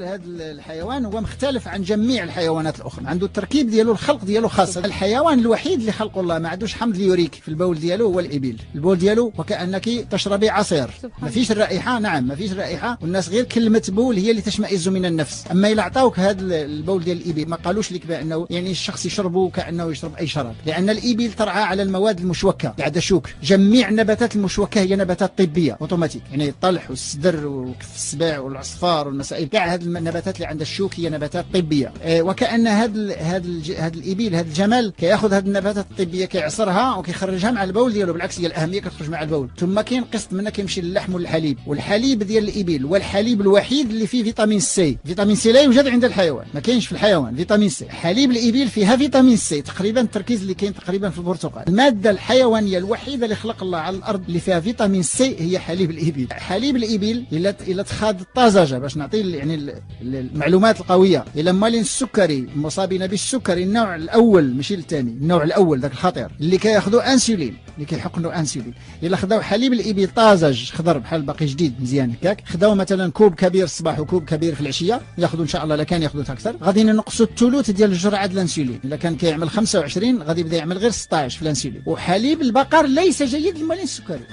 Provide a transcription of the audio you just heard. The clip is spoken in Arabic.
هذا الحيوان هو مختلف عن جميع الحيوانات الاخرى، عنده التركيب ديالو، الخلق ديالو خاص. الحيوان الوحيد اللي خلقه الله ما عندوش حمض اليوريك في البول ديالو هو الابل. البول ديالو وكانك تشربي عصير، ما فيش الرائحه. نعم ما فيش الرائحه، والناس غير كلمه بول هي اللي تشمئز من النفس. اما الا عطاوك هذا البول ديال الابل ما قالوش لك بانه يعني الشخص يشربه كانه يشرب اي شراب، لان الابل ترعى على المواد المشوكه اللي عندها شوك. جميع النباتات المشوكه هي نباتات طبيه اوتوماتيك، يعني الطلح والسدر وكف السباع والعصفار والمسائل، كاع هذه النباتات اللي عندها الشوك هي نباتات طبيه. وكأن هذا الإبل، هذا الجمل كياخذ هذه النباتات الطبيه كيعصرها وكيخرجها مع البول ديالو، بالعكس هي الاهميه كتخرج مع البول. ثم كاين قسط منها كيمشي للحم والحليب، والحليب ديال الإبل هو الحليب الوحيد اللي فيه فيتامين سي. فيتامين سي لا يوجد عند الحيوان، ما كاينش في الحيوان فيتامين سي. حليب الإبل فيها فيتامين سي تقريبا التركيز اللي كاين تقريبا في البرتقال. الماده الحيوانيه الوحيده اللي خلق الله على الارض اللي فيها فيتامين سي هي حليب الإبل. حليب الإبل الا تخاد الطازجه، باش نعطي يعني المعلومات القويه، الا مالين السكري مصابين بالسكري النوع الاول ماشي الثاني، النوع الاول ذاك الخطير اللي كياخذوا انسولين، اللي كيحقنوا انسولين، الا خداو حليب الإبل طازج خضر بحال باقي جديد مزيان هكاك، خداو مثلا كوب كبير الصباح وكوب كبير في العشيه، ياخذوا ان شاء الله، الا كان ياخذوا اكثر غادي نقصوا الثلث ديال الجرعه ديال الانسولين. الا كان كيعمل 25 غادي يبدا يعمل غير 16 في الانسولين. وحليب البقر ليس جيد لمالين السكري.